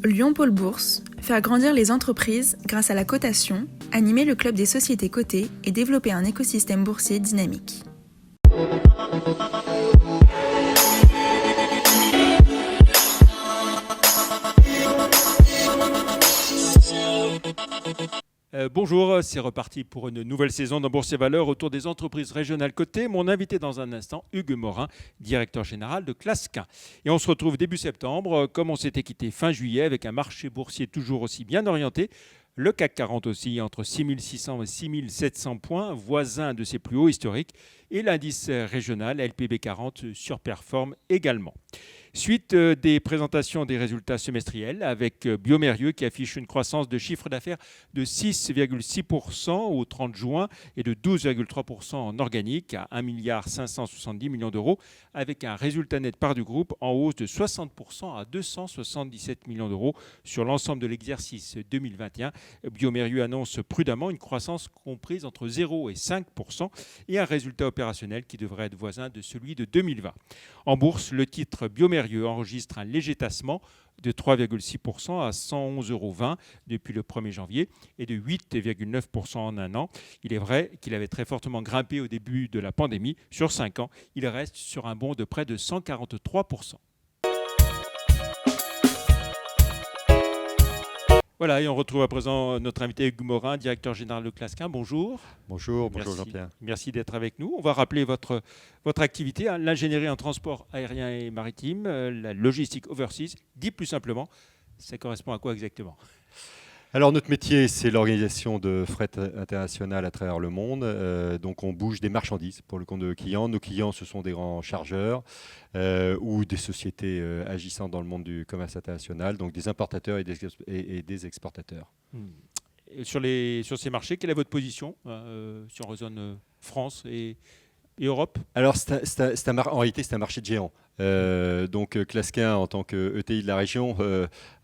Lyon Pôle Bourse, faire grandir les entreprises grâce à la cotation, animer le club des sociétés cotées et développer un écosystème boursier dynamique. Bonjour, c'est reparti pour une nouvelle saison dans Bourse et Valeurs autour des entreprises régionales cotées. Mon invité dans un instant, Hugues Morin, directeur général de Clasquin. Et on se retrouve début septembre, comme on s'était quitté fin juillet, avec un marché boursier toujours aussi bien orienté. Le CAC 40 aussi entre 6600 et 6700 points, voisin de ses plus hauts historiques. Et l'indice régional LPB 40 surperforme également. Suite des présentations des résultats semestriels avec Biomérieux qui affiche une croissance de chiffre d'affaires de 6,6% au 30 juin et de 12,3% en organique à 1,570 milliard d'euros avec un résultat net part du groupe en hausse de 60% à 277 millions d'euros sur l'ensemble de l'exercice 2021. Biomérieux annonce prudemment une croissance comprise entre 0 et 5% et un résultat opérationnel qui devrait être voisin de celui de 2020. En bourse, le titre Biomérieux enregistre un léger tassement de 3,6% à 111,20 € depuis le 1er janvier et de 8,9% en un an. Il est vrai qu'il avait très fortement grimpé au début de la pandémie. Sur 5 ans, il reste sur un bond de près de 143%. Voilà, et on retrouve à présent notre invité Hugues Morin, directeur général de Clasquin. Bonjour. Bonjour Merci, Jean-Pierre. Merci d'être avec nous. On va rappeler votre activité, l'ingénierie en transport aérien et maritime, la logistique overseas. Dit plus simplement, ça correspond à quoi exactement ? Alors notre métier, c'est l'organisation de fret international à travers le monde. Donc on bouge des marchandises pour le compte de nos clients. Nos clients, ce sont des grands chargeurs ou des sociétés agissant dans le monde du commerce international, donc des importateurs et des exportateurs. Sur ces marchés, quelle est votre position si on raisonne France et Europe ? Alors en réalité, c'est un marché de géants. Donc Clasquin, en tant que ETI de la région,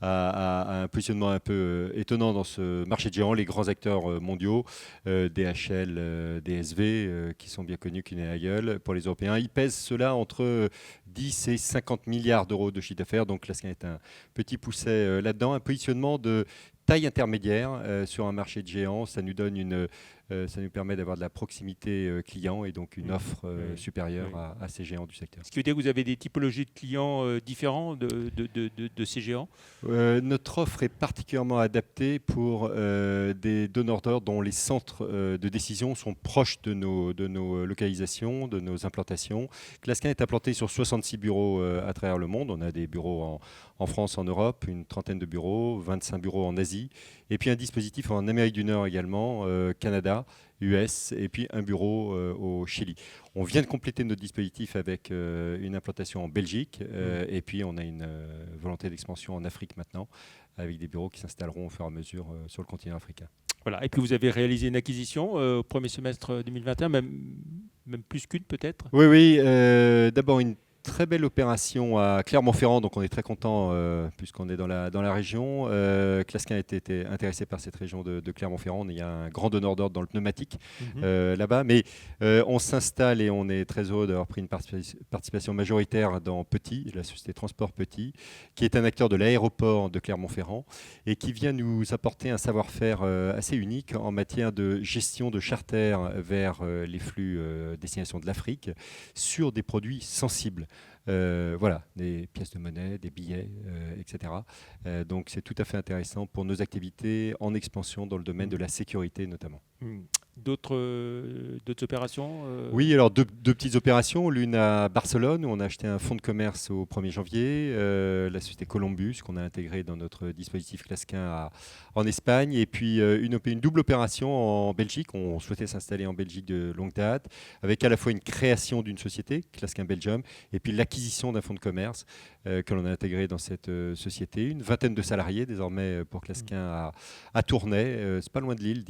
a un positionnement un peu étonnant dans ce marché de géants. Les grands acteurs mondiaux, DHL, DSV, qui sont bien connus, Kuehne+Nagel pour les Européens, ils pèsent cela entre 10 et 50 milliards d'euros de chiffre d'affaires. Donc Clasquin est un petit pousset là-dedans, un positionnement de taille intermédiaire sur un marché de géants. Ça nous permet d'avoir de la proximité client et donc une offre supérieure à ces géants du secteur. Ce qui veut dire que vous avez des typologies de clients différents de ces géants ? Notre offre est particulièrement adaptée pour des donneurs d'ordre dont les centres de décision sont proches de nos localisations, de nos implantations. Clasquin est implanté sur 66 bureaux à travers le monde. On a des bureaux en France, en Europe, une trentaine de bureaux, 25 bureaux en Asie, et puis un dispositif en Amérique du Nord également, Canada, US, et puis un bureau au Chili. On vient de compléter notre dispositif avec une implantation en Belgique, et puis on a une volonté d'expansion en Afrique maintenant, avec des bureaux qui s'installeront au fur et à mesure sur le continent africain. Voilà. Et puis vous avez réalisé une acquisition au premier semestre 2021, même plus qu'une peut-être ? Oui. D'abord une très belle opération à Clermont-Ferrand, donc on est très content puisqu'on est dans la région. Clasquin a été intéressé par cette région de Clermont-Ferrand. Il y a un grand donneur d'ordre dans le pneumatique là-bas, mais on s'installe et on est très heureux d'avoir pris une participation majoritaire dans Petit, la société Transport Petit, qui est un acteur de l'aéroport de Clermont-Ferrand et qui vient nous apporter un savoir-faire assez unique en matière de gestion de charter vers les flux destination de l'Afrique sur des produits sensibles. Voilà, des pièces de monnaie, des billets, etc. Donc c'est tout à fait intéressant pour nos activités en expansion dans le domaine de la sécurité notamment. D'autres opérations Oui, alors deux petites opérations. L'une à Barcelone, où on a acheté un fonds de commerce au 1er janvier, la société Columbus, qu'on a intégré dans notre dispositif Clasquin en Espagne. Et puis une double opération en Belgique. On souhaitait s'installer en Belgique de longue date, avec à la fois une création d'une société, Clasquin Belgium, et puis l'acquisition d'un fonds de commerce que l'on a intégré dans cette société. Une vingtaine de salariés désormais pour Clasquin à Tournai. C'est pas loin de Lille,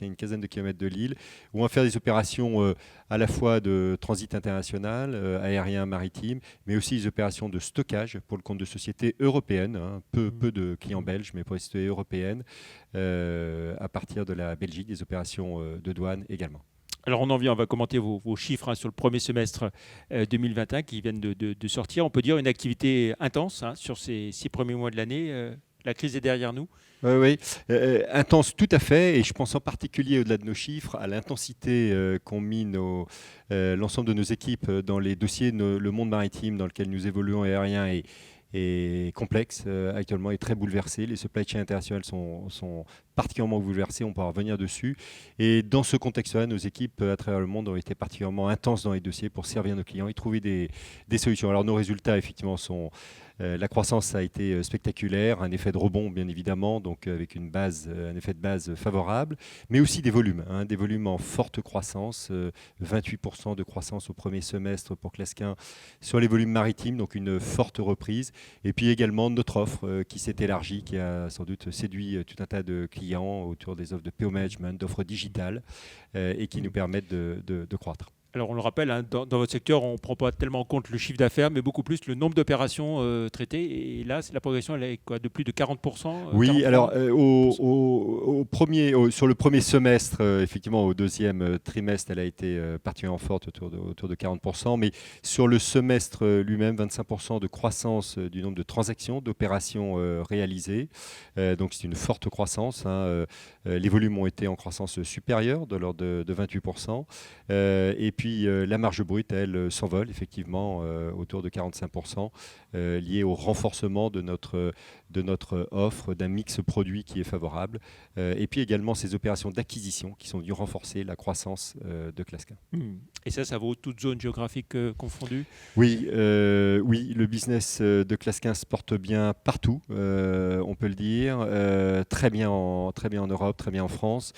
une quinzaine de kilomètres de Lille, où on va faire des opérations à la fois de transit international, aérien, maritime, mais aussi des opérations de stockage pour le compte de sociétés européennes, peu de clients belges, mais pour les sociétés européennes, à partir de la Belgique, des opérations de douane également. Alors on va commenter vos chiffres sur le premier semestre 2021 qui viennent de sortir. On peut dire une activité intense sur ces 6 premiers mois de l'année. la crise est derrière nous. Oui, intense tout à fait, et je pense en particulier au-delà de nos chiffres à l'intensité qu'ont mis l'ensemble de nos équipes dans les dossiers. Le monde maritime dans lequel nous évoluons et aérien est complexe actuellement, est très bouleversé. Les supply chains internationales sont particulièrement bouleversées, on pourra revenir dessus. Et dans ce contexte-là, nos équipes à travers le monde ont été particulièrement intenses dans les dossiers pour servir nos clients et trouver des solutions. Alors nos résultats, effectivement, sont... la croissance a été spectaculaire, un effet de rebond bien évidemment, donc avec un effet de base favorable, mais aussi des volumes en forte croissance, 28% de croissance au premier semestre pour Clasquin sur les volumes maritimes, donc une forte reprise, et puis également notre offre qui s'est élargie, qui a sans doute séduit tout un tas de clients autour des offres de PO Management, d'offres digitales, et qui nous permettent de croître. Alors on le rappelle, dans votre secteur, on ne prend pas tellement en compte le chiffre d'affaires, mais beaucoup plus le nombre d'opérations traitées. Et là, la progression, elle est quoi, de plus de 40%. Oui, 43%. alors sur le premier semestre, effectivement, au deuxième trimestre, elle a été particulièrement forte, autour de 40%. Mais sur le semestre lui-même, 25% de croissance du nombre de transactions, d'opérations réalisées. Donc c'est une forte croissance. Les volumes ont été en croissance supérieure, de l'ordre de 28%. Et puis la marge brute, elle, s'envole effectivement autour de 45%, liée au renforcement de notre offre, d'un mix produit qui est favorable. Et puis également ces opérations d'acquisition qui sont venues renforcer la croissance de Clasquin. Et ça vaut toute zone géographique confondue? Oui, le business de Clasquin se porte bien partout, on peut le dire. Très bien en Europe, très bien en France,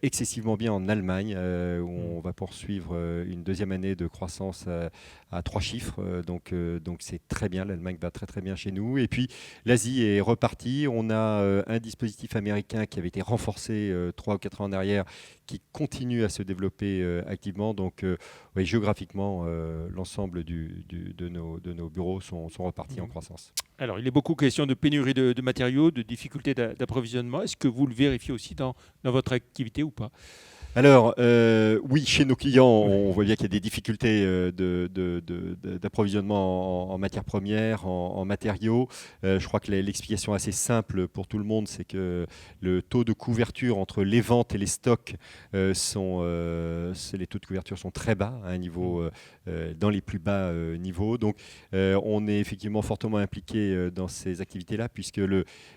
excessivement bien en Allemagne, où on va poursuivre une deuxième année de croissance à 3 chiffres. Donc c'est très bien, l'Allemagne va très très bien chez nous. Et puis l'Asie est repartie. On a un dispositif américain qui avait été renforcé 3 ou 4 ans en arrière, qui continue à se développer activement. Donc oui, géographiquement, l'ensemble de nos bureaux sont repartis en croissance. Alors, il est beaucoup question de pénurie de matériaux, de difficultés d'approvisionnement. Est-ce que vous le vérifiez aussi dans votre activité ou pas? Alors, oui, chez nos clients, on voit bien qu'il y a des difficultés d'approvisionnement en matières premières, en matériaux. Je crois que l'explication assez simple pour tout le monde, c'est que le taux de couverture entre les ventes et les stocks, les taux de couverture sont très bas, à un niveau, dans les plus bas niveaux. Donc, on est effectivement fortement impliqué dans ces activités-là, puisque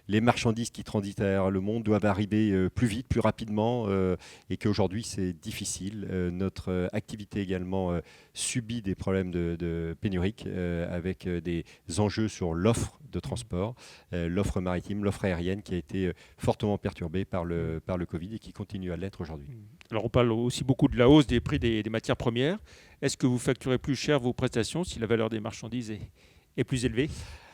les marchandises qui transitent à travers le monde doivent arriver plus vite, plus rapidement, et qu'aujourd'hui, c'est difficile. Notre activité également subit des problèmes de pénurique, avec des enjeux sur l'offre de transport, l'offre maritime, l'offre aérienne qui a été fortement perturbée par le Covid et qui continue à l'être aujourd'hui. Alors on parle aussi beaucoup de la hausse des prix des matières premières. Est-ce que vous facturez plus cher vos prestations si la valeur des marchandises est plus élevée?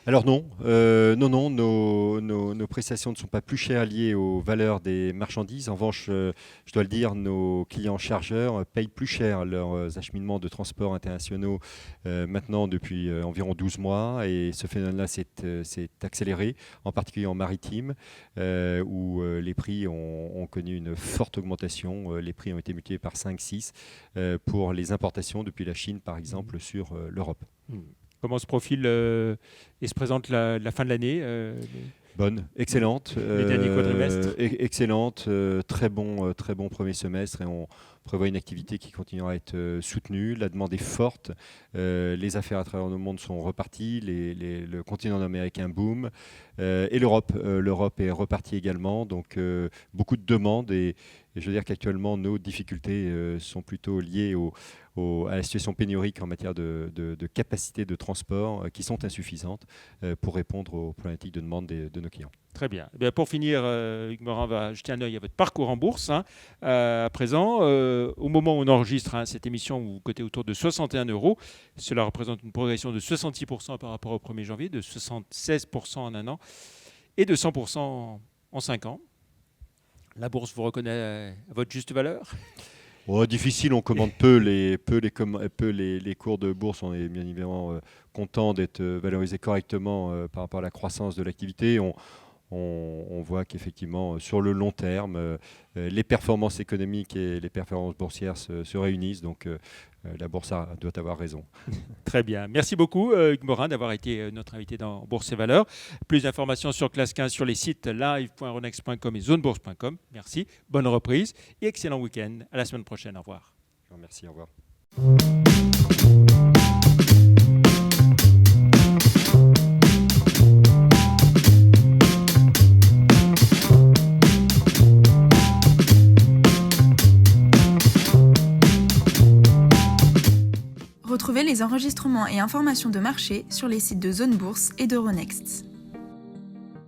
Alors non, nos prestations ne sont pas plus chères liées aux valeurs des marchandises. En revanche, je dois le dire, nos clients chargeurs payent plus cher leurs acheminements de transports internationaux maintenant depuis environ 12 mois. Et ce phénomène-là s'est accéléré, en particulier en maritime, où les prix ont connu une forte augmentation. Les prix ont été multipliés par 5-6 pour les importations depuis la Chine, par exemple, sur l'Europe. Comment se profile et se présente la fin de l'année? Bonne, excellente. Les derniers quadrimestres? Excellente, très bon premier semestre, et on prévoit une activité qui continuera à être soutenue. La demande est forte, les affaires à travers le monde sont reparties, le continent américain boom, et l'Europe est repartie également. Donc beaucoup de demandes, et je veux dire qu'actuellement nos difficultés sont plutôt liées à la situation pénurique en matière de capacité de transport qui sont insuffisantes pour répondre aux problématiques de demande de nos clients. Très bien. Eh bien, pour finir, Hugues Morin va jeter un œil à votre parcours en bourse. À présent, au moment où on enregistre cette émission, vous cotez autour de 61 €. Cela représente une progression de 66% par rapport au 1er janvier, de 76% en un an et de 100% en 5 ans. La bourse vous reconnaît à votre juste valeur? Difficile, on commande peu les cours de bourse. On est bien évidemment content d'être valorisé correctement par rapport à la croissance de l'activité. on voit qu'effectivement, sur le long terme, les performances économiques et les performances boursières se réunissent. Donc, la Bourse doit avoir raison. Très bien. Merci beaucoup, Hugues Morin, d'avoir été notre invité dans Bourse et Valeurs. Plus d'informations sur Clasquin sur les sites live.euronext.com et zonebourse.com. Merci. Bonne reprise et excellent week-end. À la semaine prochaine. Au revoir. Merci, au revoir. Retrouvez les enregistrements et informations de marché sur les sites de Zone Bourse et d'Euronext.